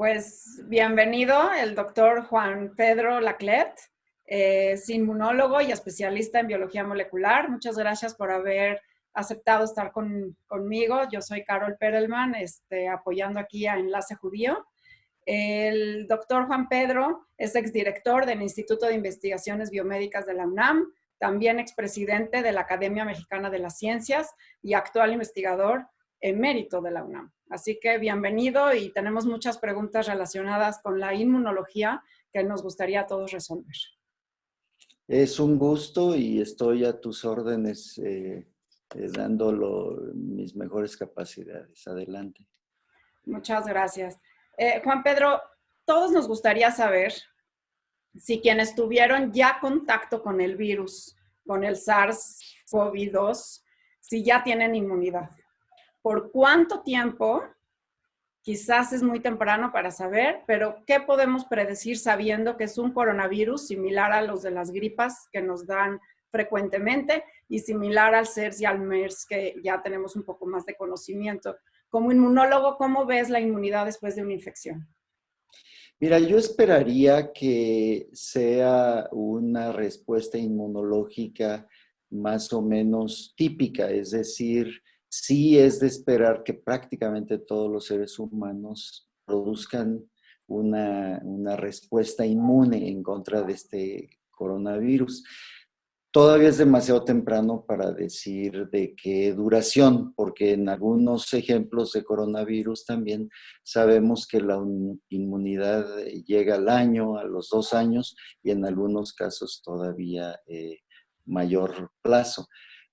Pues bienvenido el doctor Juan Pedro Laclet, es inmunólogo y especialista en biología molecular. Muchas gracias por haber aceptado estar conmigo. Yo soy Carol Perelman, apoyando aquí a Enlace Judío. El doctor Juan Pedro es exdirector del Instituto de Investigaciones Biomédicas de la UNAM, también expresidente de la Academia Mexicana de las Ciencias y actual investigador emérito de la UNAM. Así que bienvenido y tenemos muchas preguntas relacionadas con la inmunología que nos gustaría a todos resolver. Es un gusto y estoy a tus órdenes dando mis mejores capacidades. Adelante. Muchas gracias. Juan Pedro, todos nos gustaría saber si quienes tuvieron ya contacto con el virus, con el SARS-CoV-2, si ya tienen inmunidad. ¿Por cuánto tiempo? Quizás es muy temprano para saber, pero ¿qué podemos predecir sabiendo que es un coronavirus similar a los de las gripas que nos dan frecuentemente y similar al SARS y al MERS que ya tenemos un poco más de conocimiento? Como inmunólogo, ¿cómo ves la inmunidad después de una infección? Mira, yo esperaría que sea una respuesta inmunológica más o menos típica, es decir, sí es de esperar que prácticamente todos los seres humanos produzcan una respuesta inmune en contra de este coronavirus. Todavía es demasiado temprano para decir de qué duración, porque en algunos ejemplos de coronavirus también sabemos que la inmunidad llega al año, a los 2 años, y en algunos casos todavía mayor plazo.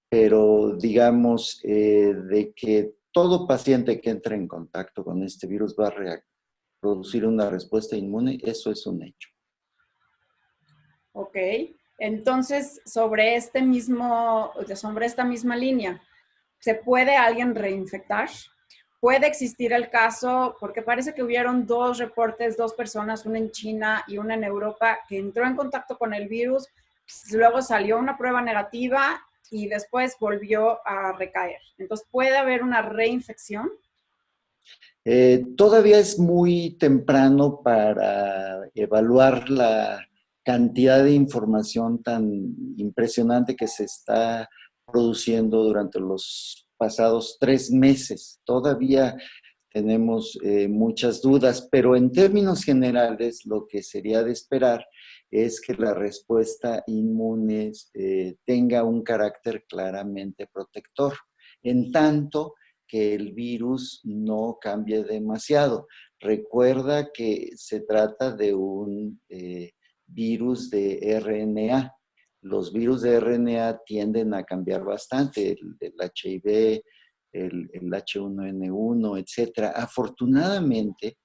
Pero digamos de que todo paciente que entre en contacto con este virus va a producir una respuesta inmune, eso es un hecho. Ok. Entonces, sobre esta misma línea, ¿se puede alguien reinfectar? ¿Puede existir el caso? Porque parece que hubieron 2 reportes, 2 personas, una en China y una en Europa, que entró en contacto con el virus, luego salió una prueba negativa y después volvió a recaer. Entonces, ¿puede haber una reinfección? Todavía es muy temprano para evaluar la cantidad de información tan impresionante que se está produciendo durante los pasados 3 meses. Todavía tenemos muchas dudas, pero en términos generales lo que sería de esperar es que la respuesta inmune tenga un carácter claramente protector, en tanto que el virus no cambie demasiado. Recuerda que se trata de un virus de RNA. Los virus de RNA tienden a cambiar bastante, el HIV, el H1N1, etc. Afortunadamente,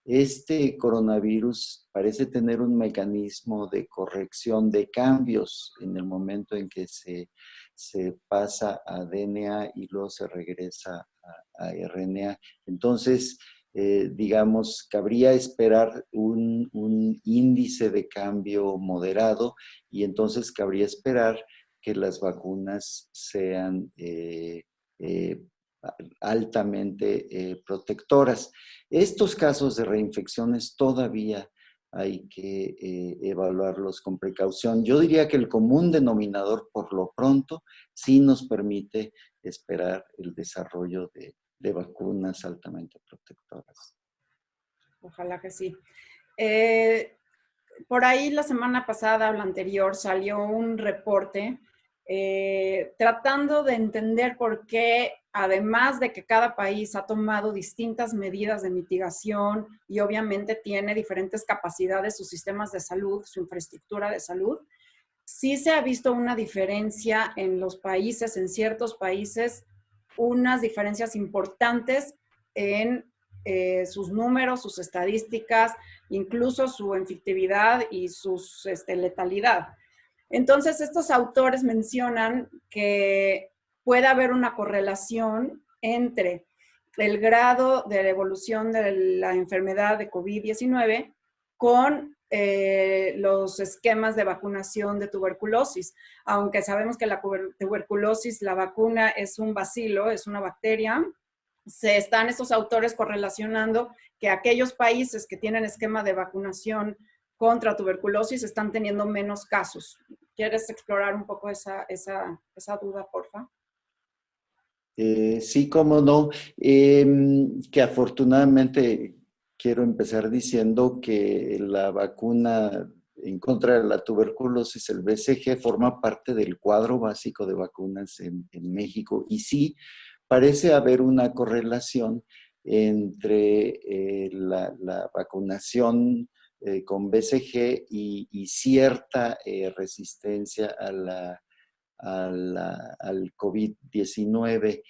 este coronavirus parece tener un mecanismo de corrección de cambios en el momento en que se pasa a DNA y luego se regresa a RNA. Entonces, digamos, cabría esperar un índice de cambio moderado y entonces cabría esperar que las vacunas sean altamente protectoras. Estos casos de reinfecciones todavía hay que evaluarlos con precaución. Yo diría que el común denominador, por lo pronto, sí nos permite esperar el desarrollo de vacunas altamente protectoras. Ojalá que sí. Por ahí la semana pasada o la anterior salió un reporte tratando de entender por qué, además de que cada país ha tomado distintas medidas de mitigación y obviamente tiene diferentes capacidades, sus sistemas de salud, su infraestructura de salud, sí se ha visto una diferencia en los países, en ciertos países, unas diferencias importantes en sus números, sus estadísticas, incluso su efectividad y su letalidad. Entonces, estos autores mencionan que puede haber una correlación entre el grado de la evolución de la enfermedad de COVID-19 con los esquemas de vacunación de tuberculosis. Aunque sabemos que la tuberculosis, la vacuna es un bacilo, es una bacteria, se están estos autores correlacionando que aquellos países que tienen esquema de vacunación contra tuberculosis están teniendo menos casos. ¿Quieres explorar un poco esa duda, porfa? Sí, cómo no. Que afortunadamente quiero empezar diciendo que la vacuna en contra de la tuberculosis, el BCG, forma parte del cuadro básico de vacunas en México. Y sí, parece haber una correlación entre la vacunación con BCG y cierta resistencia al COVID-19.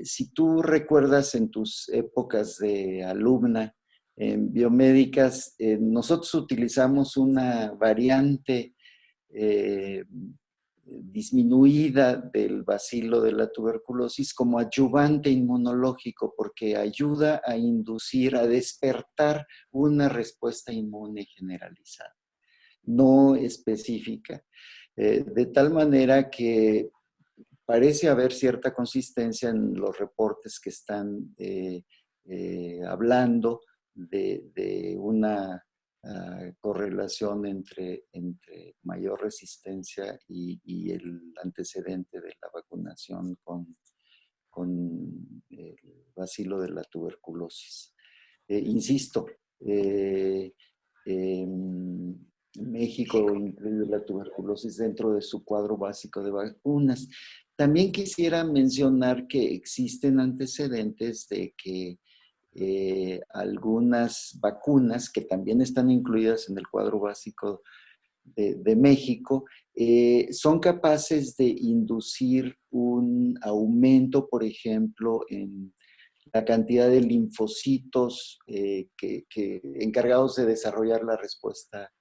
Si tú recuerdas en tus épocas de alumna en biomédicas, nosotros utilizamos una variante disminuida del bacilo de la tuberculosis como adyuvante inmunológico, porque ayuda a inducir, a despertar una respuesta inmune generalizada, no específica. De tal manera que parece haber cierta consistencia en los reportes que están hablando de una correlación entre mayor resistencia y el antecedente de la vacunación con el bacilo de la tuberculosis. Insisto, México incluye la tuberculosis dentro de su cuadro básico de vacunas. También quisiera mencionar que existen antecedentes de que algunas vacunas que también están incluidas en el cuadro básico de México son capaces de inducir un aumento, por ejemplo, en la cantidad de linfocitos encargados de desarrollar la respuesta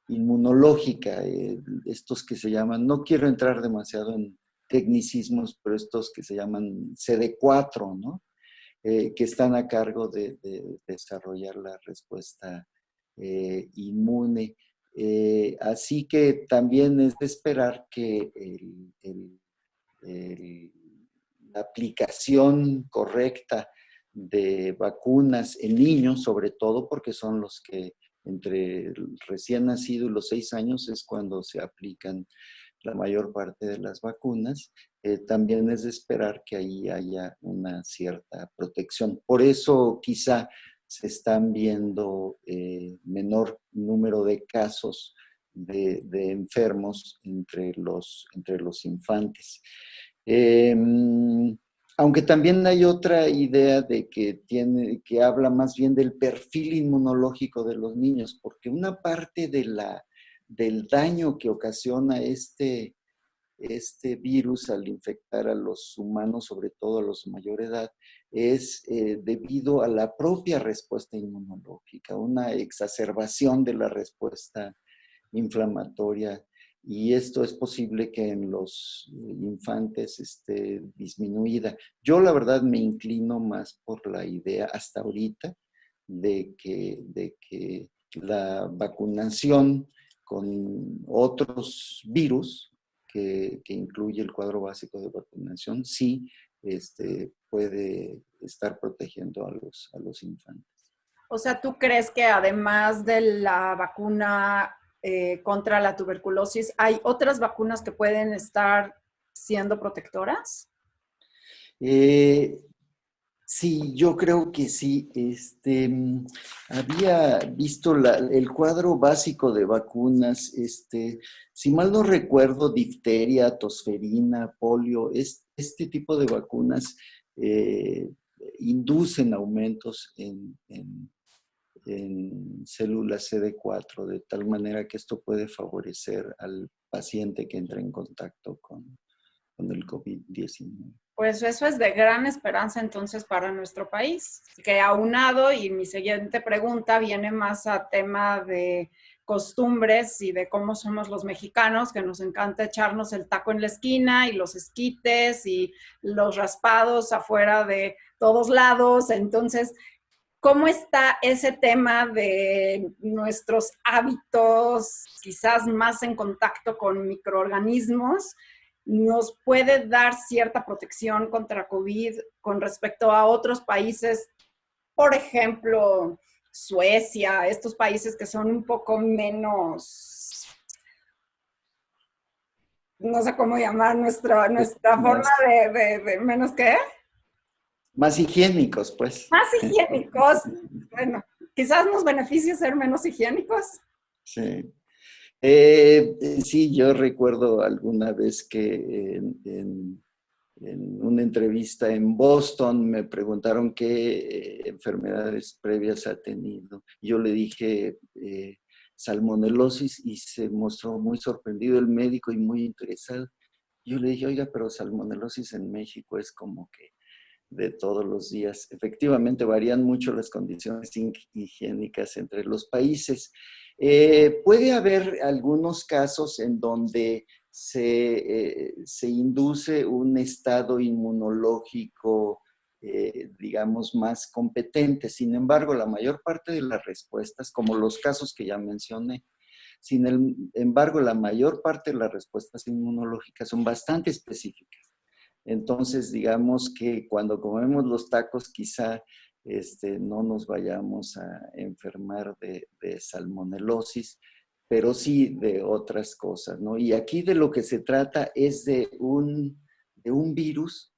inmunológica, estos que se llaman, no quiero entrar demasiado en tecnicismos, pero estos que se llaman CD4, ¿no? Que están a cargo de desarrollar la respuesta inmune. Así que también es de esperar que la aplicación correcta de vacunas en niños, sobre todo porque son los que entre el recién nacido y los 6 años es cuando se aplican la mayor parte de las vacunas, también es de esperar que ahí haya una cierta protección. Por eso quizá se están viendo menor número de casos de enfermos entre los infantes. Aunque también hay otra idea de que habla más bien del perfil inmunológico de los niños, porque una parte del daño que ocasiona este virus al infectar a los humanos, sobre todo a los de mayor edad, es debido a la propia respuesta inmunológica, una exacerbación de la respuesta inflamatoria, y esto es posible que en los infantes esté disminuida. Yo la verdad me inclino más por la idea hasta ahorita de que la vacunación con otros virus que incluye el cuadro básico de vacunación sí puede estar protegiendo a los infantes. O sea, ¿tú crees que además de la vacuna contra la tuberculosis, hay otras vacunas que pueden estar siendo protectoras? Sí, yo creo que sí. Había visto el cuadro básico de vacunas, si mal no recuerdo, difteria, tosferina, polio, este tipo de vacunas inducen aumentos en células CD4, de tal manera que esto puede favorecer al paciente que entra en contacto con el COVID-19. Pues eso es de gran esperanza entonces para nuestro país, que aunado, y mi siguiente pregunta viene más a tema de costumbres y de cómo somos los mexicanos, que nos encanta echarnos el taco en la esquina y los esquites y los raspados afuera de todos lados. Entonces, ¿cómo está ese tema de nuestros hábitos, quizás más en contacto con microorganismos? nos puede dar cierta protección contra COVID con respecto a otros países, por ejemplo, Suecia, estos países que son un poco menos, no sé cómo llamar nuestra forma Más, de menos qué, más higiénicos, pues. más higiénicos. Bueno, quizás nos beneficie ser menos higiénicos. Sí. Sí, yo recuerdo alguna vez que en una entrevista en Boston me preguntaron qué enfermedades previas ha tenido. Yo le dije salmonelosis y se mostró muy sorprendido el médico y muy interesado. Yo le dije, oiga, pero salmonelosis en México es como que de todos los días. Efectivamente, varían mucho las condiciones higiénicas entre los países. Puede haber algunos casos en donde se induce un estado inmunológico, digamos, más competente. Sin embargo, la mayor parte de las respuestas, como los casos que ya mencioné, embargo, la mayor parte de las respuestas inmunológicas son bastante específicas. Entonces, digamos que cuando comemos los tacos, quizá no nos vayamos a enfermar de salmonelosis, pero sí de otras cosas, ¿no? Y aquí de lo que se trata es de un virus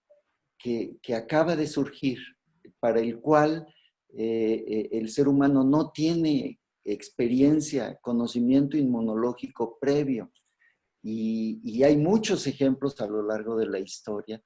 que acaba de surgir, para el cual el ser humano no tiene experiencia, conocimiento inmunológico previo. Y hay muchos ejemplos a lo largo de la historia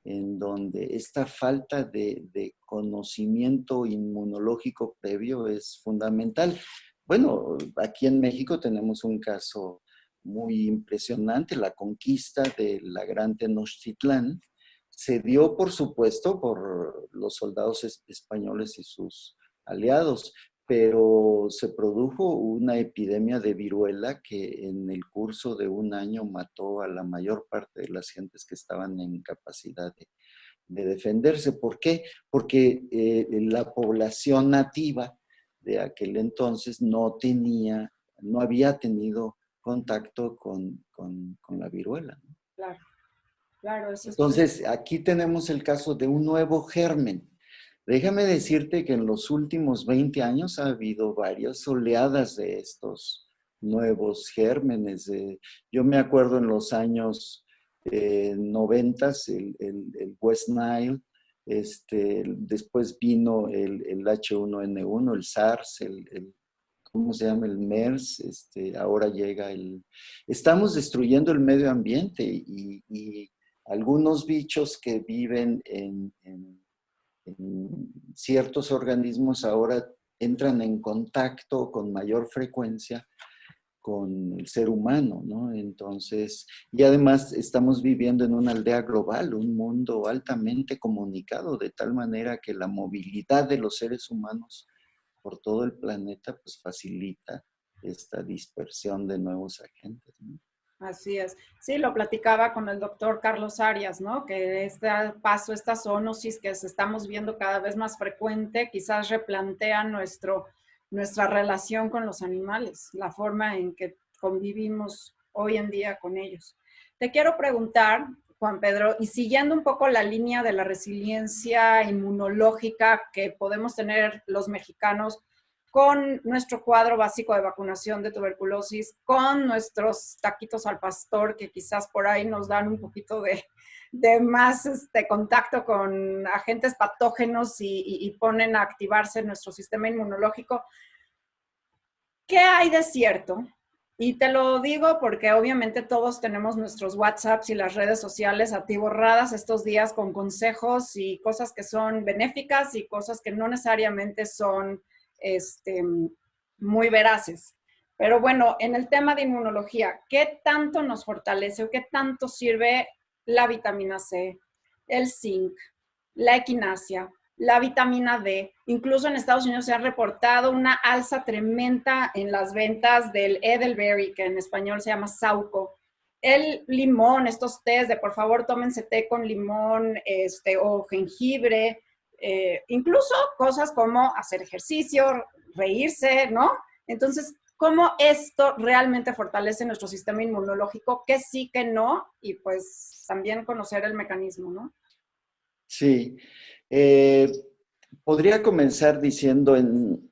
en donde esta falta de conocimiento inmunológico previo es fundamental. Bueno, aquí en México tenemos un caso muy impresionante, la conquista de la Gran Tenochtitlán. Se dio, por supuesto, por los soldados españoles y sus aliados, pero se produjo una epidemia de viruela que en el curso de un año mató a la mayor parte de las gentes que estaban en capacidad de defenderse. ¿Por qué? Porque la población nativa de aquel entonces no había tenido contacto con la viruela, ¿no? Claro, claro, eso es. Entonces, aquí tenemos el caso de un nuevo germen. Déjame decirte que en los últimos 20 años ha habido varias oleadas de estos nuevos gérmenes. Yo me acuerdo en los años 90, el West Nile, después vino el H1N1, el SARS, ¿cómo se llama? El MERS, ahora llega Estamos destruyendo el medio ambiente y algunos bichos que viven en ciertos organismos ahora entran en contacto con mayor frecuencia con el ser humano, ¿no? Entonces, y además estamos viviendo en una aldea global, un mundo altamente comunicado, de tal manera que la movilidad de los seres humanos por todo el planeta, pues facilita esta dispersión de nuevos agentes, ¿no? Así es. Sí, lo platicaba con el doctor Carlos Arias, ¿no? Que esta zoonosis que estamos viendo cada vez más frecuente, quizás replantea nuestra relación con los animales, la forma en que convivimos hoy en día con ellos. Te quiero preguntar, Juan Pedro, y siguiendo un poco la línea de la resiliencia inmunológica que podemos tener los mexicanos, con nuestro cuadro básico de vacunación de tuberculosis, con nuestros taquitos al pastor, que quizás por ahí nos dan un poquito de más contacto con agentes patógenos y ponen a activarse nuestro sistema inmunológico. ¿Qué hay de cierto? Y te lo digo porque obviamente todos tenemos nuestros WhatsApps y las redes sociales atiborradas estos días con consejos y cosas que son benéficas y cosas que no necesariamente son muy veraces. Pero bueno, en el tema de inmunología, ¿qué tanto nos fortalece o qué tanto sirve la vitamina C, el zinc, la equinacia, la vitamina D? Incluso en Estados Unidos se ha reportado una alza tremenda en las ventas del Edelberry, que en español se llama Sauco. El limón, estos tés de por favor tómense té con limón o jengibre, incluso cosas como hacer ejercicio, reírse, ¿no? Entonces, cómo esto realmente fortalece nuestro sistema inmunológico, qué sí, qué no, y pues también conocer el mecanismo, ¿no? Sí. Podría comenzar diciendo en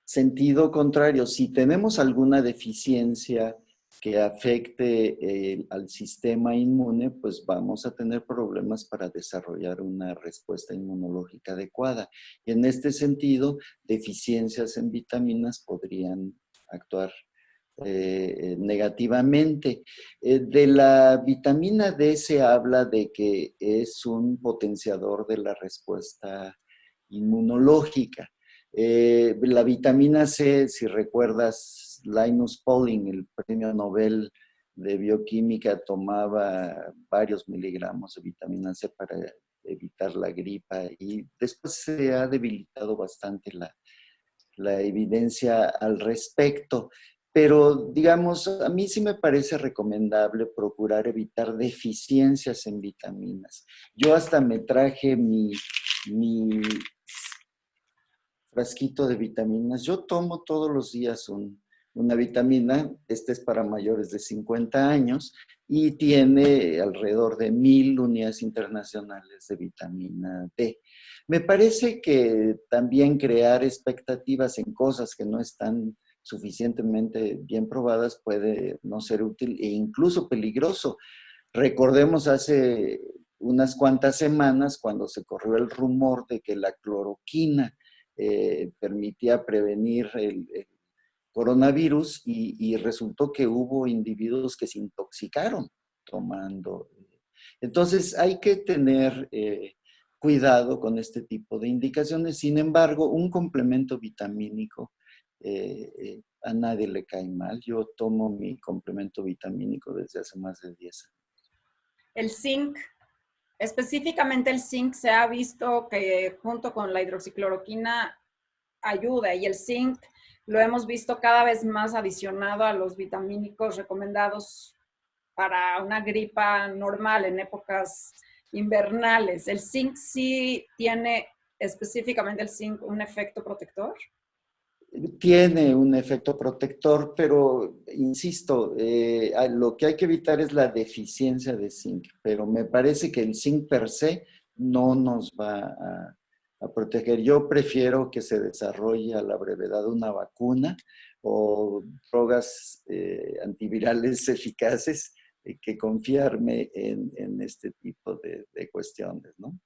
sentido contrario, si tenemos alguna deficiencia que afecte al sistema inmune, pues vamos a tener problemas para desarrollar una respuesta inmunológica adecuada. Y en este sentido, deficiencias en vitaminas podrían actuar negativamente. De la vitamina D se habla de que es un potenciador de la respuesta inmunológica. La vitamina C, si recuerdas, Linus Pauling, el premio Nobel de bioquímica, tomaba varios miligramos de vitamina C para evitar la gripa y después se ha debilitado bastante la evidencia al respecto. Pero, digamos, a mí sí me parece recomendable procurar evitar deficiencias en vitaminas. Yo hasta me traje mi frasquito de vitaminas. Yo tomo todos los días una vitamina, esta es para mayores de 50 años y tiene alrededor de 1000 unidades internacionales de vitamina D. Me parece que también crear expectativas en cosas que no están suficientemente bien probadas puede no ser útil e incluso peligroso. Recordemos hace unas cuantas semanas cuando se corrió el rumor de que la cloroquina permitía prevenir el coronavirus y resultó que hubo individuos que se intoxicaron tomando. Entonces hay que tener cuidado con este tipo de indicaciones. Sin embargo, un complemento vitamínico a nadie le cae mal. Yo tomo mi complemento vitamínico desde hace más de 10 años. El zinc, específicamente el zinc, se ha visto que junto con la hidroxicloroquina ayuda, y el zinc lo hemos visto cada vez más adicionado a los vitamínicos recomendados para una gripa normal en épocas invernales. ¿El zinc sí tiene, específicamente el zinc, un efecto protector? Tiene un efecto protector, pero insisto, lo que hay que evitar es la deficiencia de zinc, pero me parece que el zinc per se no nos va a proteger. Yo prefiero que se desarrolle a la brevedad una vacuna o drogas antivirales eficaces que confiarme en este tipo de cuestiones, ¿no?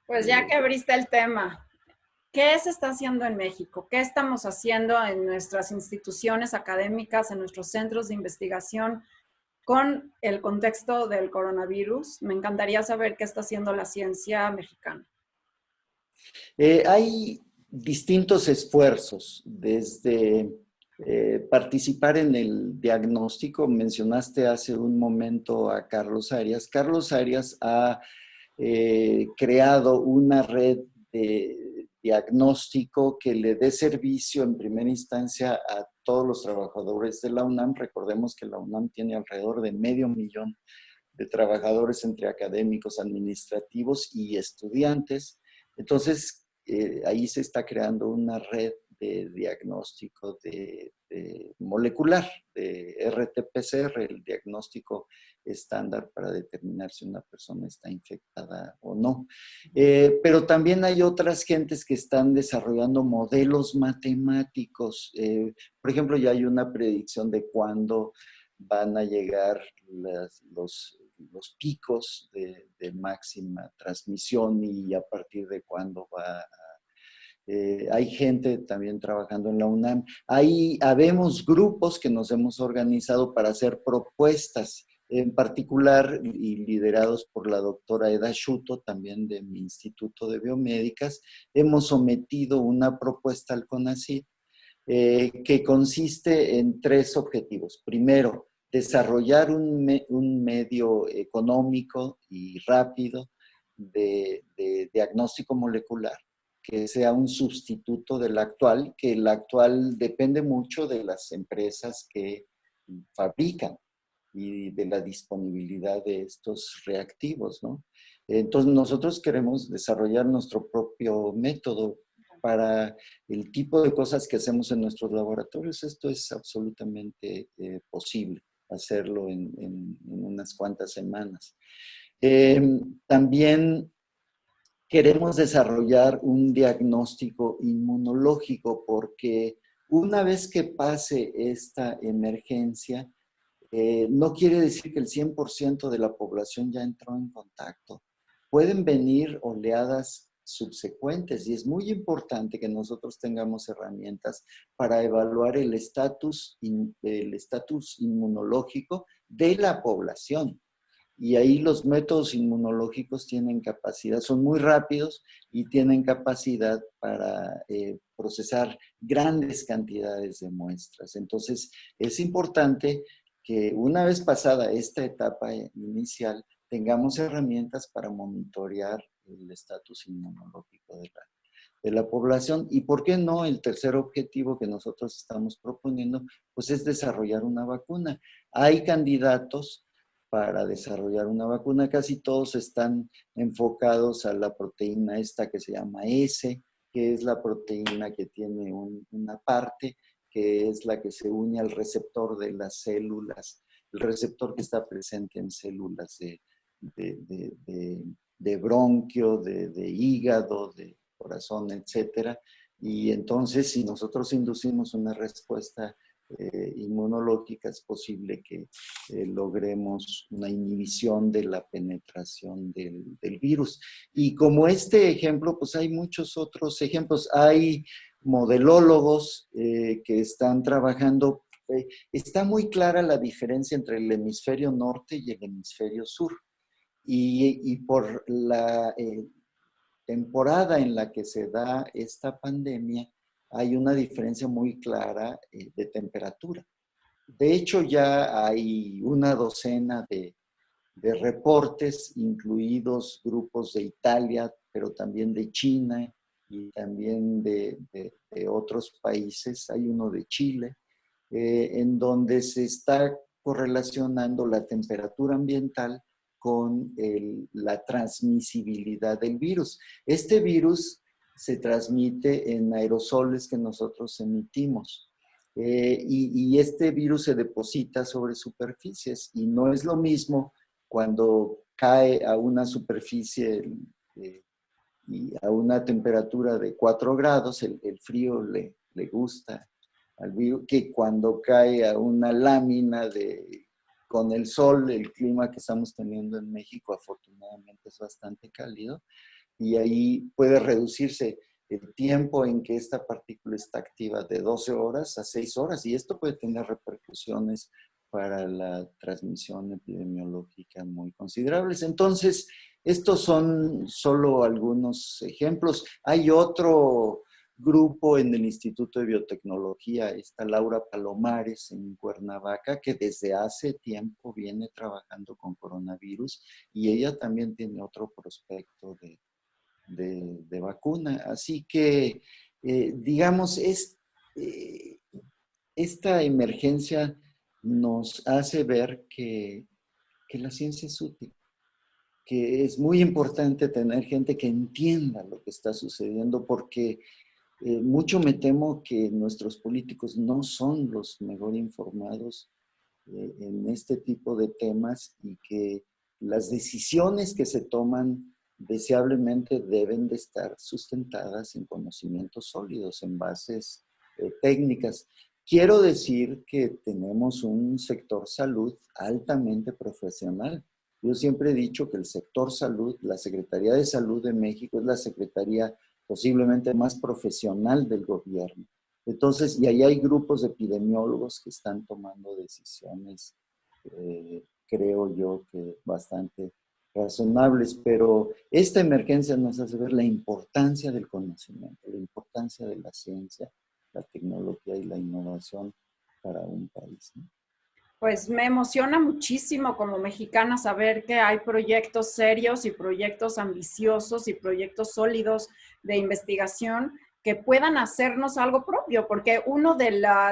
Pues ya que abriste el tema, ¿qué se está haciendo en México? ¿Qué estamos haciendo en nuestras instituciones académicas, en nuestros centros de investigación con el contexto del coronavirus? Me encantaría saber qué está haciendo la ciencia mexicana. Hay distintos esfuerzos, desde participar en el diagnóstico. Mencionaste hace un momento a Carlos Arias. Carlos Arias ha creado una red de diagnóstico que le dé servicio en primera instancia a todos los trabajadores de la UNAM. Recordemos que la UNAM tiene alrededor de 500,000 de trabajadores entre académicos, administrativos y estudiantes. Entonces, ahí se está creando una red de diagnóstico molecular, de RT-PCR, el diagnóstico estándar para determinar si una persona está infectada o no. Pero también hay otras gentes que están desarrollando modelos matemáticos. Por ejemplo, ya hay una predicción de cuándo van a llegar los picos de máxima transmisión y a partir de cuándo va a... hay gente también trabajando en la UNAM. Ahí habemos grupos que nos hemos organizado para hacer propuestas, en particular y liderados por la doctora Eda Schuto, también de mi Instituto de Biomédicas. Hemos sometido una propuesta al CONACYT que consiste en 3 objetivos. Primero, desarrollar un medio económico y rápido de diagnóstico molecular, que sea un sustituto del actual, que el actual depende mucho de las empresas que fabrican y de la disponibilidad de estos reactivos, ¿no? Entonces, nosotros queremos desarrollar nuestro propio método. para el tipo de cosas que hacemos en nuestros laboratorios, esto es absolutamente posible, hacerlo en unas cuantas semanas. También queremos desarrollar un diagnóstico inmunológico porque una vez que pase esta emergencia, no quiere decir que el 100% de la población ya entró en contacto. Pueden venir oleadas subsecuentes y es muy importante que nosotros tengamos herramientas para evaluar el estatus inmunológico de la población. Y ahí los métodos inmunológicos tienen capacidad, son muy rápidos y tienen capacidad para procesar grandes cantidades de muestras. Entonces, es importante que una vez pasada esta etapa inicial, tengamos herramientas para monitorear el estatus inmunológico de la población. Y por qué no, el tercer objetivo que nosotros estamos proponiendo, pues es desarrollar una vacuna. Hay candidatos para desarrollar una vacuna, casi todos están enfocados a la proteína esta que se llama S, que es la proteína que tiene una parte que es la que se une al receptor de las células, el receptor que está presente en células de bronquio, de hígado, de corazón, etcétera. Y entonces, si nosotros inducimos una respuesta inmunológica, es posible que logremos una inhibición de la penetración del virus. Y como este ejemplo, pues hay muchos otros ejemplos. Hay modelólogos que están trabajando. Está muy clara la diferencia entre el hemisferio norte y el hemisferio sur. Y por la temporada en la que se da esta pandemia, hay una diferencia muy clara de temperatura. De hecho, ya hay una docena de reportes, incluidos grupos de Italia, pero también de China y también de otros países. Hay uno de Chile, en donde se está correlacionando la temperatura ambiental con la transmisibilidad del virus. Este virus se transmite en aerosoles que nosotros emitimos. Y este virus se deposita sobre superficies y no es lo mismo cuando cae a una superficie y a una temperatura de 4 grados, el frío le gusta al virus, que cuando cae a una lámina con el sol, el clima que estamos teniendo en México afortunadamente es bastante cálido, y ahí puede reducirse el tiempo en que esta partícula está activa de 12 horas a 6 horas, y esto puede tener repercusiones para la transmisión epidemiológica muy considerables. Entonces, estos son solo algunos ejemplos. Hay otro grupo en el Instituto de Biotecnología, está Laura Palomares en Cuernavaca, que desde hace tiempo viene trabajando con coronavirus y ella también tiene otro prospecto de vacuna. Así que, digamos, esta emergencia nos hace ver que la ciencia es útil, que es muy importante tener gente que entienda lo que está sucediendo, porque mucho me temo que nuestros políticos no son los mejor informados en este tipo de temas y que las decisiones que se toman deseablemente deben de estar sustentadas en conocimientos sólidos, en bases técnicas. Quiero decir que tenemos un sector salud altamente profesional. Yo siempre he dicho que el sector salud, la Secretaría de Salud de México es la secretaría posiblemente más profesional del gobierno. Entonces, y ahí hay grupos de epidemiólogos que están tomando decisiones, creo yo que bastante razonables, pero esta emergencia nos hace ver la importancia del conocimiento, la importancia de la ciencia, la tecnología y la innovación para un país, ¿no? Pues me emociona muchísimo como mexicana saber que hay proyectos serios y proyectos ambiciosos y proyectos sólidos de investigación que puedan hacernos algo propio, porque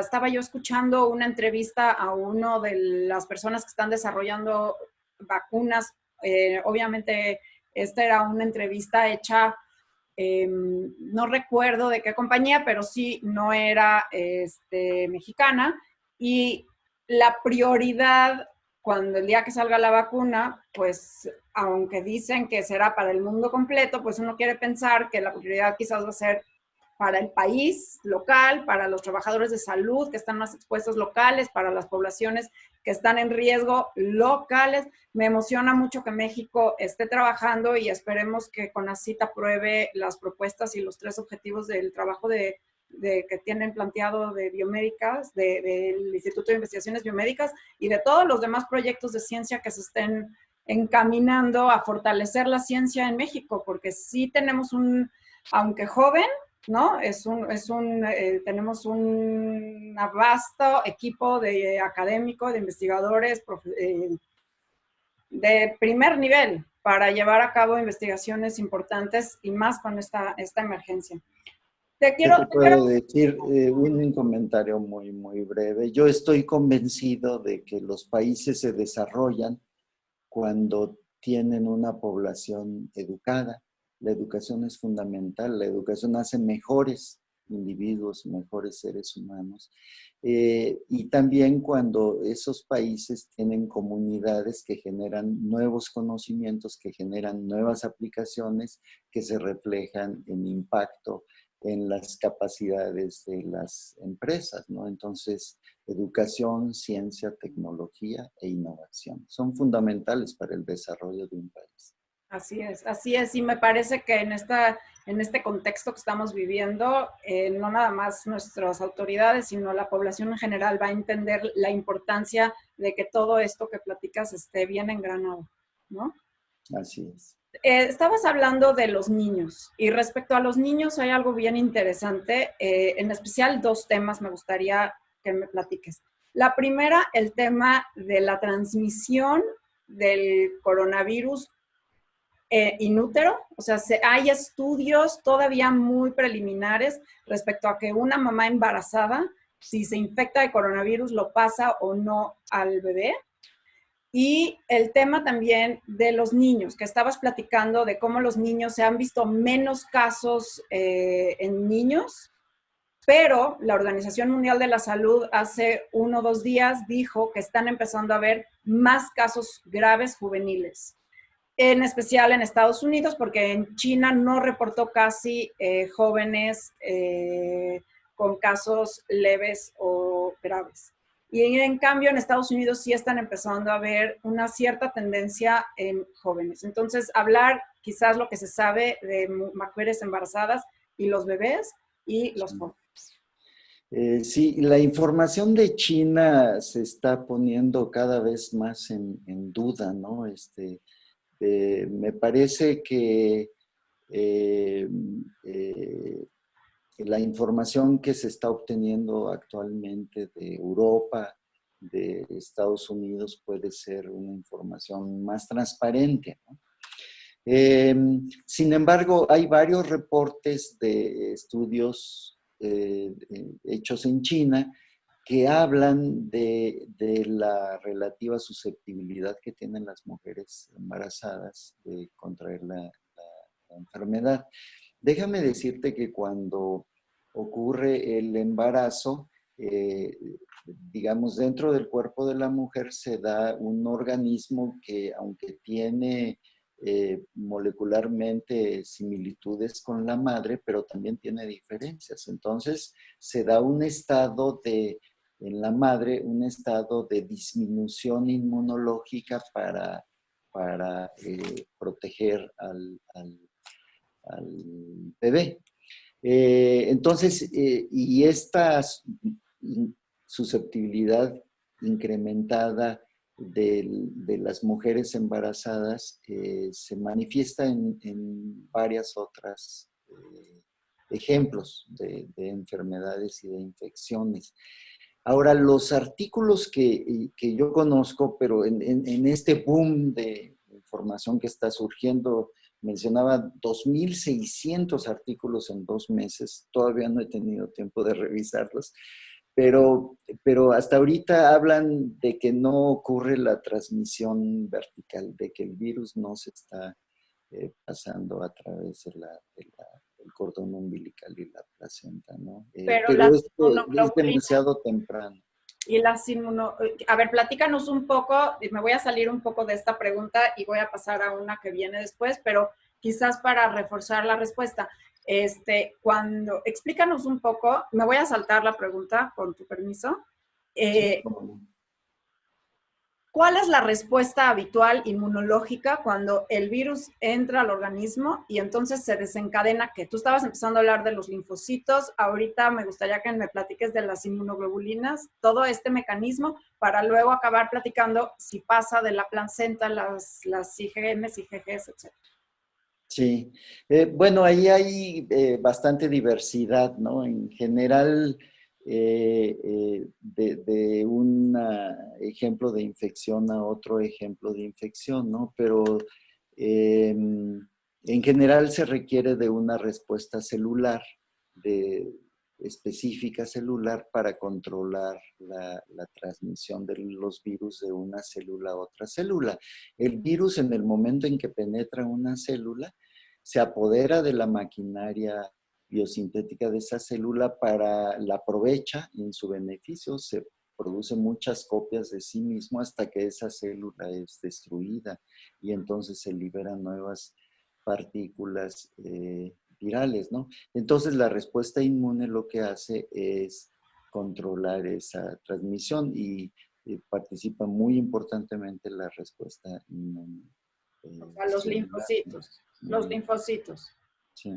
estaba yo escuchando una entrevista a uno de las personas que están desarrollando vacunas, obviamente esta era una entrevista hecha no recuerdo de qué compañía, pero sí no era mexicana, y la prioridad cuando el día que salga la vacuna, pues aunque dicen que será para el mundo completo, pues uno quiere pensar que la prioridad quizás va a ser para el país local, para los trabajadores de salud que están más expuestos locales, para las poblaciones que están en riesgo locales. Me emociona mucho que México esté trabajando y esperemos que CONACYT apruebe las propuestas y los 3 objetivos del trabajo que tienen planteado de biomédicas, del Instituto de Investigaciones Biomédicas y de todos los demás proyectos de ciencia que se estén encaminando a fortalecer la ciencia en México, porque sí tenemos aunque joven, ¿no? Tenemos un vasto equipo de académicos, de investigadores, de primer nivel para llevar a cabo investigaciones importantes y más con esta emergencia. ¿Qué te puedo decir? Un comentario muy breve. Yo estoy convencido de que los países se desarrollan cuando tienen una población educada. La educación es fundamental. La educación hace mejores individuos, mejores seres humanos. Y también cuando esos países tienen comunidades que generan nuevos conocimientos, que generan nuevas aplicaciones, que se reflejan en impacto en las capacidades de las empresas, ¿no? Entonces, educación, ciencia, tecnología e innovación son fundamentales para el desarrollo de un país. Así es, y me parece que en este contexto que estamos viviendo, no nada más nuestras autoridades, sino la población en general va a entender la importancia de que todo esto que platicas esté bien engranado, ¿no? Así es. Estabas hablando de los niños, y respecto a los niños hay algo bien interesante, en especial 2 temas me gustaría que me platiques. La primera, el tema de la transmisión del coronavirus in útero, o sea, hay estudios todavía muy preliminares respecto a que una mamá embarazada, si se infecta de coronavirus, lo pasa o no al bebé. Y el tema también de los niños, que estabas platicando de cómo los niños se han visto menos casos en niños, pero la Organización Mundial de la Salud hace 1 o 2 días dijo que están empezando a haber más casos graves juveniles, en especial en Estados Unidos, porque en China no reportó casi jóvenes con casos leves o graves. Y en cambio en Estados Unidos sí están empezando a ver una cierta tendencia en jóvenes. Entonces, hablar quizás lo que se sabe de mujeres embarazadas y los bebés y los jóvenes. Sí, la información de China se está poniendo cada vez más en duda, ¿no? Me parece que la información que se está obteniendo actualmente de Europa, de Estados Unidos, puede ser una información más transparente, ¿no? Sin embargo, hay varios reportes de estudios hechos en China que hablan de la relativa susceptibilidad que tienen las mujeres embarazadas de contraer la enfermedad. Déjame decirte que cuando ocurre el embarazo, digamos, dentro del cuerpo de la mujer se da un organismo que, aunque tiene molecularmente similitudes con la madre, pero también tiene diferencias. Entonces, se da un estado en la madre, un estado de disminución inmunológica para proteger al bebé. Entonces, y esta susceptibilidad incrementada de las mujeres embarazadas se manifiesta en varias otras ejemplos de enfermedades y de infecciones. Ahora, los artículos que yo conozco, pero en este boom de información que está surgiendo, mencionaba 2.600 artículos en 2 meses, todavía no he tenido tiempo de revisarlos, pero hasta ahorita hablan de que no ocurre la transmisión vertical, de que el virus no se está pasando a través de la cordón umbilical y la placenta, ¿no? Pero Pero las esto es inmunoglobulinas demasiado temprano. y las inmuno... A ver, platícanos un poco, me voy a salir un poco de esta pregunta y voy a pasar a una que viene después, pero quizás para reforzar la respuesta. Explícanos un poco, me voy a saltar la pregunta con tu permiso. Sí, Eh, cómo no. ¿Cuál es la respuesta habitual inmunológica cuando el virus entra al organismo y entonces se desencadena? Que tú estabas empezando a hablar de los linfocitos, ahorita me gustaría que me platiques de las inmunoglobulinas, todo este mecanismo, para luego acabar platicando si pasa de la placenta, las IgMs, IgGs, etc. Sí, bueno, ahí hay bastante diversidad, ¿no? En general, de un ejemplo de infección a otro ejemplo de infección, ¿no? Pero en general se requiere de una respuesta celular, de, específica celular para controlar la transmisión de los virus de una célula a otra célula. El virus, en el momento en que penetra una célula, se apodera de la maquinaria biosintética de esa célula, la aprovecha en su beneficio, se produce muchas copias de sí mismo hasta que esa célula es destruida y entonces se liberan nuevas partículas virales, ¿no? Entonces la respuesta inmune lo que hace es controlar esa transmisión y participa muy importantemente en la respuesta inmune O sea, los celular. linfocitos, los Mm, linfocitos. sí.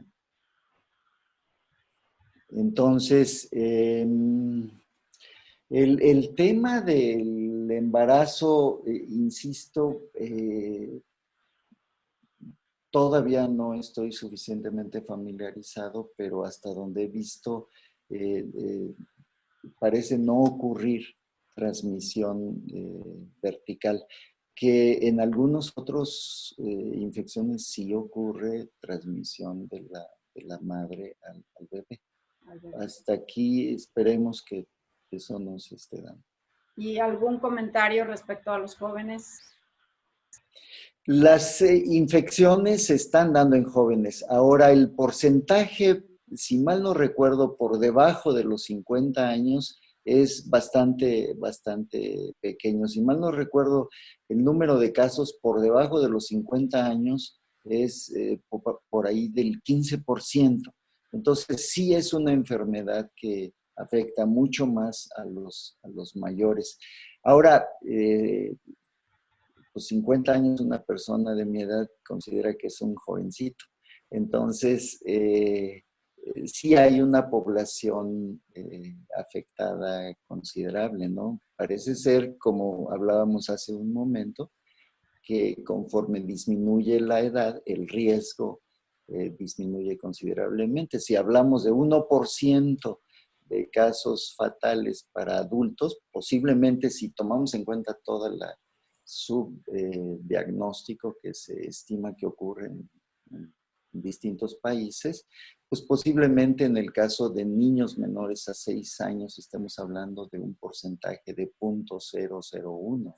Entonces, el tema del embarazo, insisto, todavía no estoy suficientemente familiarizado, pero hasta donde he visto, parece no ocurrir transmisión vertical, que en algunos otros infecciones sí ocurre transmisión de la madre al bebé. Hasta aquí esperemos que eso no se esté dando. ¿Y algún comentario respecto a los jóvenes? Las infecciones se están dando en jóvenes. Ahora, el porcentaje, si mal no recuerdo, por debajo de los 50 años es bastante pequeño. Si mal no recuerdo, el número de casos por debajo de los 50 años es por ahí del 15%. Entonces, sí es una enfermedad que afecta mucho más a los mayores. Ahora, pues 50 años una persona de mi edad considera que es un jovencito. Entonces, sí hay una población afectada considerable, ¿no? Parece ser, como hablábamos hace un momento, que conforme disminuye la edad, el riesgo disminuye considerablemente. Si hablamos de 1% de casos fatales para adultos, posiblemente si tomamos en cuenta toda la subdiagnóstico que se estima que ocurre en distintos países, pues posiblemente en el caso de niños menores a 6 años estamos hablando de un porcentaje de 0.001,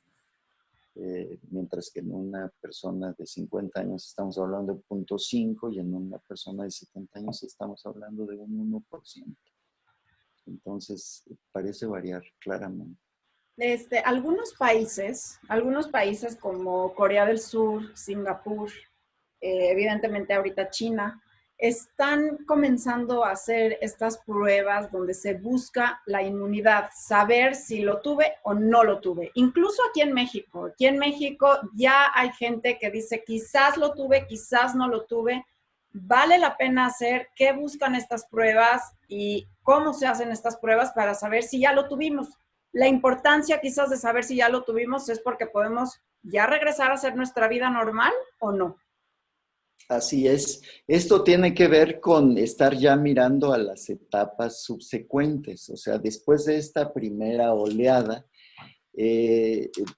mientras que en una persona de 50 años estamos hablando de 0.5 y en una persona de 70 años estamos hablando de un 1%. Entonces, parece variar claramente. Algunos países como Corea del Sur, Singapur, evidentemente ahorita China, están comenzando a hacer estas pruebas donde se busca la inmunidad, saber si lo tuve o no lo tuve. Incluso aquí en México. Aquí en México ya hay gente que dice quizás lo tuve, quizás no lo tuve. Vale la pena hacer, qué buscan estas pruebas y cómo se hacen estas pruebas para saber si ya lo tuvimos. La importancia quizás de saber si ya lo tuvimos es porque podemos ya regresar a hacer nuestra vida normal o no. Así es. Esto tiene que ver con estar ya mirando a las etapas subsecuentes. O sea, después de esta primera oleada,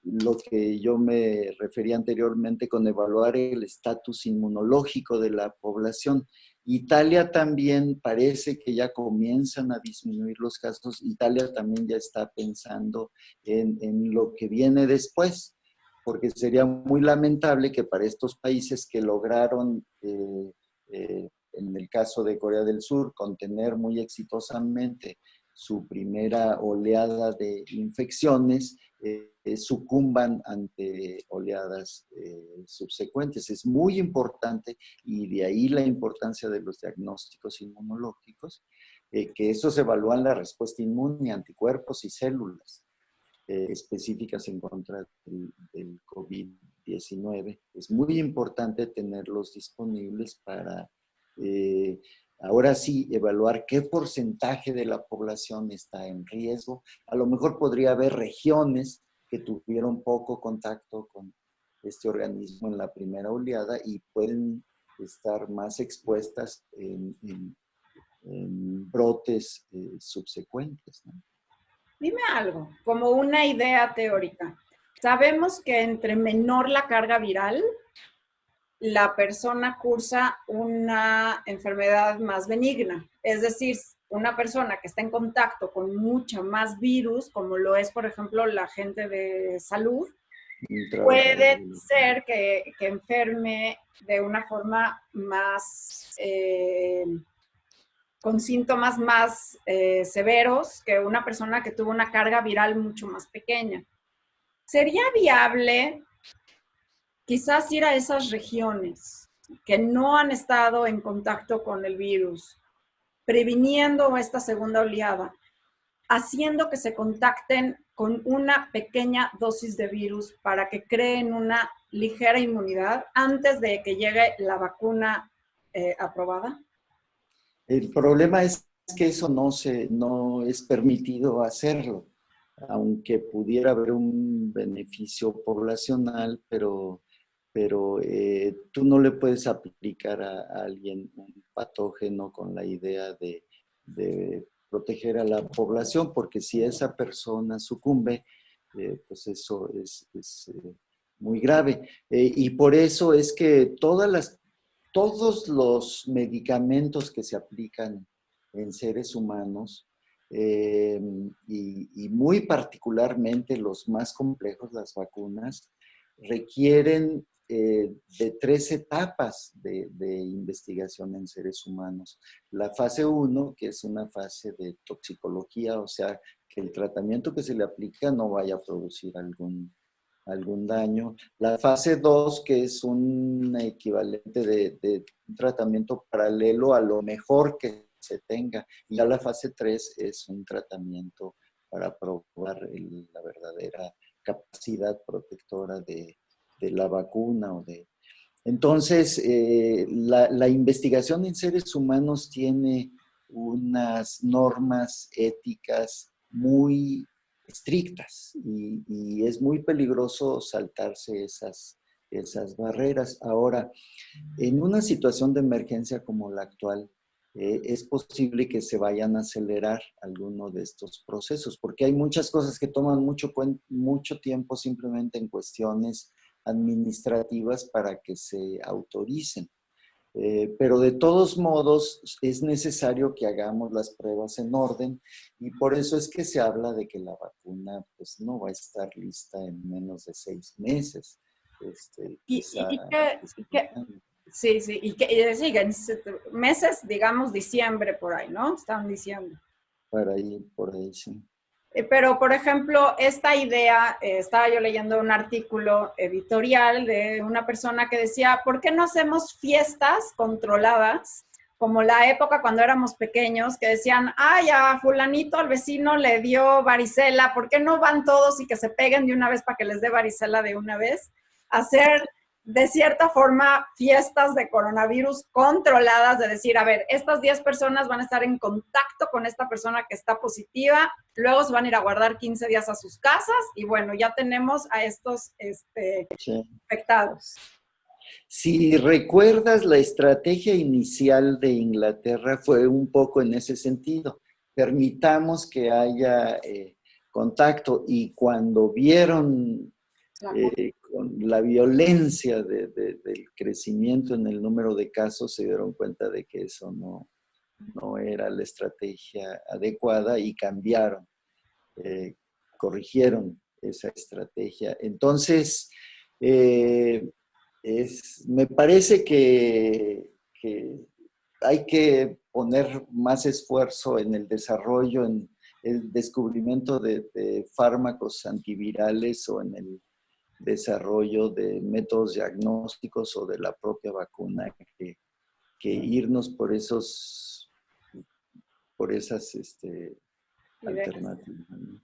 lo que yo me refería anteriormente con evaluar el estatus inmunológico de la población. Italia también parece que ya comienzan a disminuir los casos. Italia también ya está pensando en lo que viene después, porque sería muy lamentable que para estos países que lograron en el el caso de Corea del Sur, contener muy exitosamente su primera oleada de infecciones, sucumban ante oleadas subsecuentes. Es muy importante, y de ahí la importancia de los diagnósticos inmunológicos, que estos evalúan la respuesta inmune, anticuerpos y células específicas en contra del COVID-19. Es muy importante tenerlos disponibles para, ahora sí, evaluar qué porcentaje de la población está en riesgo. A lo mejor podría haber regiones que tuvieron poco contacto con este organismo en la primera oleada y pueden estar más expuestas en brotes subsecuentes, ¿no? Dime algo, como una idea teórica. Sabemos que entre menor la carga viral, la persona cursa una enfermedad más benigna. Es decir, una persona que está en contacto con mucho más virus, como lo es, por ejemplo, la gente de salud, puede ser que enferme de una forma más, con síntomas más severos que una persona que tuvo una carga viral mucho más pequeña. ¿Sería viable quizás ir a esas regiones que no han estado en contacto con el virus, previniendo esta segunda oleada, haciendo que se contacten con una pequeña dosis de virus para que creen una ligera inmunidad antes de que llegue la vacuna aprobada? El problema es que eso no es permitido hacerlo, aunque pudiera haber un beneficio poblacional, pero tú no le puedes aplicar a alguien un patógeno con la idea de proteger a la población, porque si esa persona sucumbe, pues eso es muy grave. Y por eso es que todos los medicamentos que se aplican en seres humanos, y muy particularmente los más complejos, las vacunas, requieren de 3 etapas de investigación en seres humanos. La fase 1, que es una fase de toxicología, o sea, que el tratamiento que se le aplica no vaya a producir algún daño. La fase 2, que es un equivalente de un tratamiento paralelo a lo mejor que se tenga. Y ya la fase 3 es un tratamiento para probar la verdadera capacidad protectora de la vacuna o de... Entonces, la investigación en seres humanos tiene unas normas éticas muy estrictas y es muy peligroso saltarse esas barreras. Ahora, en una situación de emergencia como la actual, es posible que se vayan a acelerar algunos de estos procesos, porque hay muchas cosas que toman mucho tiempo simplemente en cuestiones administrativas para que se autoricen. Pero de todos modos es necesario que hagamos las pruebas en orden y por eso es que se habla de que la vacuna pues no va a estar lista en menos de 6 meses. Sí, sí, y que siguen meses, digamos diciembre por ahí, ¿no? Están diciendo. Por ahí, sí. Pero, por ejemplo, esta idea, estaba yo leyendo un artículo editorial de una persona que decía, ¿por qué no hacemos fiestas controladas? Como la época cuando éramos pequeños, que decían, ay, a fulanito, al vecino le dio varicela, ¿por qué no van todos y que se peguen de una vez para que les dé varicela de una vez? Hacer de cierta forma, fiestas de coronavirus controladas, de decir, a ver, estas 10 personas van a estar en contacto con esta persona que está positiva, luego se van a ir a guardar 15 días a sus casas y bueno, ya tenemos a estos Sí. infectados. Si recuerdas, la estrategia inicial de Inglaterra fue un poco en ese sentido. Permitamos que haya contacto y cuando vieron con la violencia del crecimiento en el número de casos, se dieron cuenta de que eso no era la estrategia adecuada y cambiaron, corrigieron esa estrategia. Entonces, me parece que hay que poner más esfuerzo en el desarrollo, en el descubrimiento de fármacos antivirales o en el desarrollo de métodos diagnósticos o de la propia vacuna que irnos por esas alternativas, ¿no?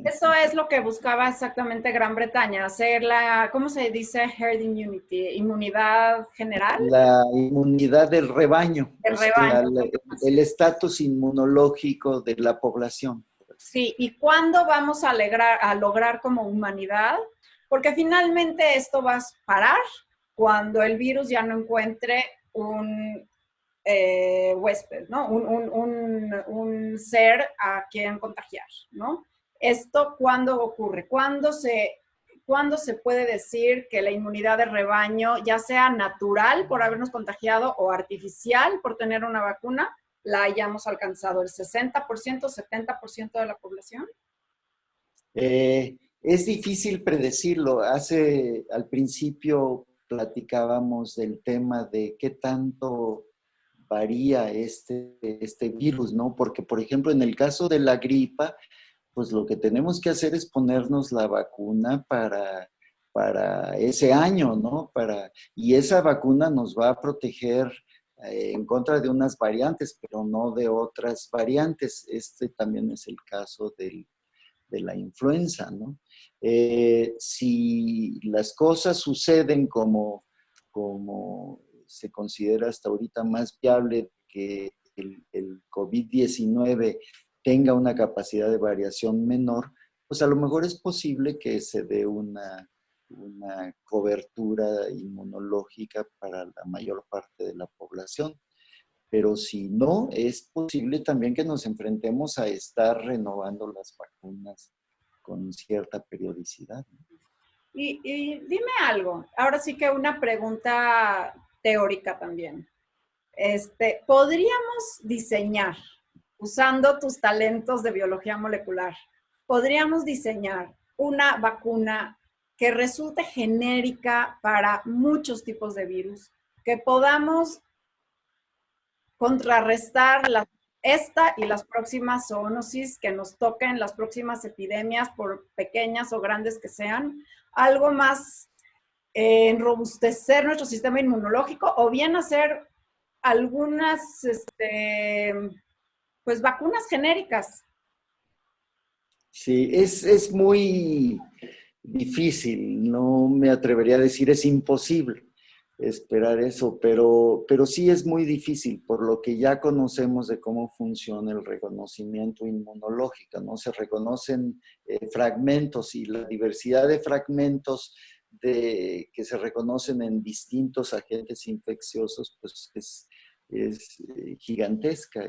Eso es lo que buscaba exactamente Gran Bretaña, hacer la, ¿cómo se dice? Herd immunity, inmunidad general. La inmunidad del rebaño, El o sea, rebaño. el estatus inmunológico de la población. Sí, ¿y cuándo vamos a lograr como humanidad? Porque finalmente esto va a parar cuando el virus ya no encuentre un huésped, ¿no? Un ser a quien contagiar, ¿no? ¿Esto cuándo ocurre? ¿Cuándo se puede decir que la inmunidad de rebaño, ya sea natural por habernos contagiado o artificial por tener una vacuna, la hayamos alcanzado? ¿El 60%, 70% de la población? Es difícil predecirlo. Al principio platicábamos del tema de qué tanto varía este virus, ¿no? Porque, por ejemplo, en el caso de la gripa, pues lo que tenemos que hacer es ponernos la vacuna para ese año, ¿no? Y esa vacuna nos va a proteger en contra de unas variantes, pero no de otras variantes. Este también es el caso de la influenza, ¿no? Si las cosas suceden como se considera hasta ahorita más viable que el COVID-19 tenga una capacidad de variación menor, pues a lo mejor es posible que se dé una cobertura inmunológica para la mayor parte de la población. Pero si no, es posible también que nos enfrentemos a estar renovando las vacunas con cierta periodicidad, ¿no? Y dime algo, ahora sí que una pregunta teórica también. ¿Podríamos diseñar, usando tus talentos de biología molecular, podríamos diseñar una vacuna que resulte genérica para muchos tipos de virus, que podamos contrarrestar esta y las próximas zoonosis que nos toquen, las próximas epidemias, por pequeñas o grandes que sean, algo más enrobustecer nuestro sistema inmunológico o bien hacer algunas pues vacunas genéricas? Sí, es muy difícil, no me atrevería a decir es imposible esperar eso, pero sí es muy difícil por lo que ya conocemos de cómo funciona el reconocimiento inmunológico, ¿no? Se reconocen fragmentos y la diversidad de fragmentos que se reconocen en distintos agentes infecciosos, pues es gigantesca,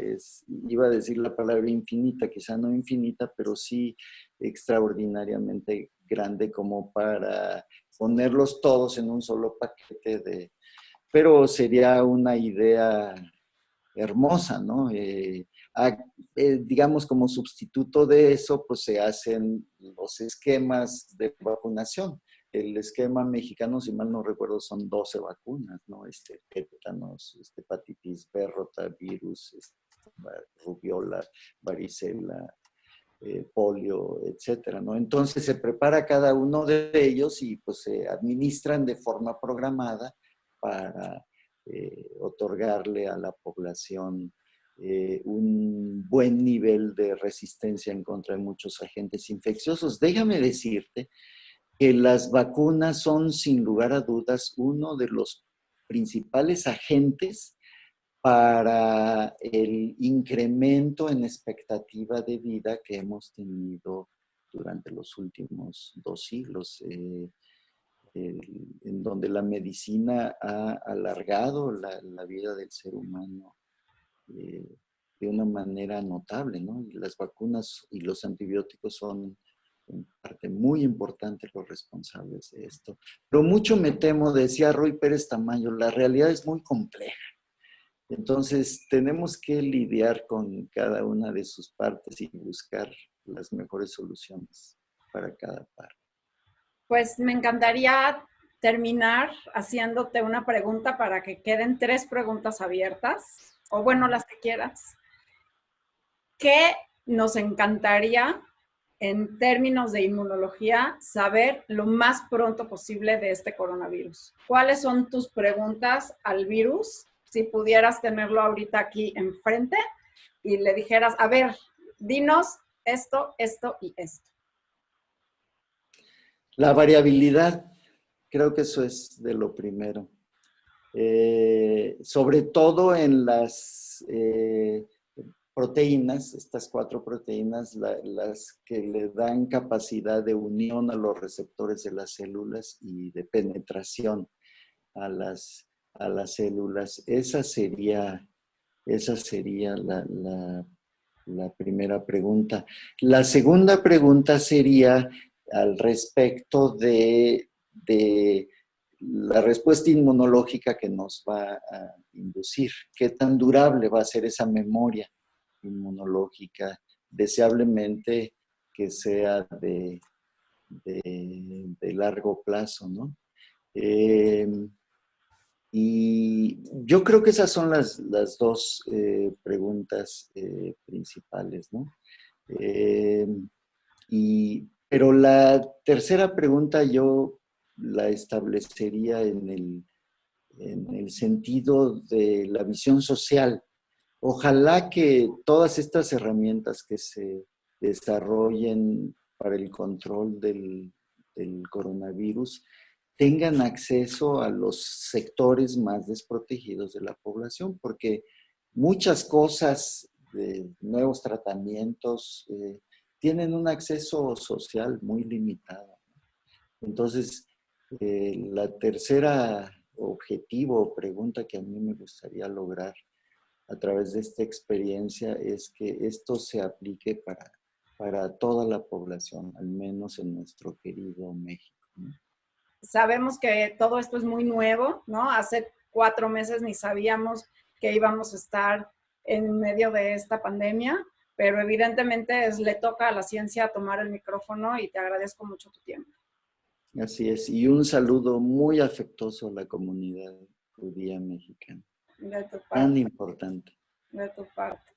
iba a decir la palabra infinita, quizá no infinita, pero sí extraordinariamente grande como para ponerlos todos en un solo paquete pero sería una idea hermosa, ¿no? Digamos, como sustituto de eso, pues se hacen los esquemas de vacunación. El esquema mexicano, si mal no recuerdo, son 12 vacunas, ¿no? Tétanos, hepatitis B, rotavirus, rubiola, varicela, polio, etcétera, ¿no? Entonces se prepara cada uno de ellos y pues se administran de forma programada para otorgarle a la población un buen nivel de resistencia en contra de muchos agentes infecciosos. Déjame decirte que las vacunas son, sin lugar a dudas, uno de los principales agentes para el incremento en expectativa de vida que hemos tenido durante los últimos 2 siglos, en donde la medicina ha alargado la vida del ser humano eh, de una manera notable, ¿no? Y las vacunas y los antibióticos son en parte muy importante los responsables de esto. Pero mucho me temo, decía Ruy Pérez Tamayo, la realidad es muy compleja. Entonces, tenemos que lidiar con cada una de sus partes y buscar las mejores soluciones para cada parte. Pues me encantaría terminar haciéndote una pregunta para que queden 3 preguntas abiertas. o bueno, las que quieras, ¿qué nos encantaría en términos de inmunología saber lo más pronto posible de este coronavirus? ¿Cuáles son tus preguntas al virus si pudieras tenerlo ahorita aquí enfrente y le dijeras, a ver, dinos esto, esto y esto? La variabilidad, creo que eso es de lo primero. Sobre todo en las proteínas, estas 4 proteínas, las que le dan capacidad de unión a los receptores de las células y de penetración a las células. Esa sería la primera pregunta. La segunda pregunta sería al respecto de la respuesta inmunológica que nos va a inducir. ¿Qué tan durable va a ser esa memoria inmunológica? Deseablemente que sea de largo plazo, ¿no? Y yo creo que esas son las 2 preguntas principales, ¿no? Eh, pero la tercera pregunta yo la establecería en el sentido de la visión social. Ojalá que todas estas herramientas que se desarrollen para el control del coronavirus tengan acceso a los sectores más desprotegidos de la población, porque muchas cosas de nuevos tratamientos tienen un acceso social muy limitado. Entonces, la tercera objetivo o pregunta que a mí me gustaría lograr a través de esta experiencia es que esto se aplique para toda la población, al menos en nuestro querido México, ¿no? Sabemos que todo esto es muy nuevo, ¿no? Hace 4 meses ni sabíamos que íbamos a estar en medio de esta pandemia, pero evidentemente le toca a la ciencia tomar el micrófono y te agradezco mucho tu tiempo. Así es, y un saludo muy afectuoso a la comunidad judía mexicana, De tu tan parte, importante. de tu parte.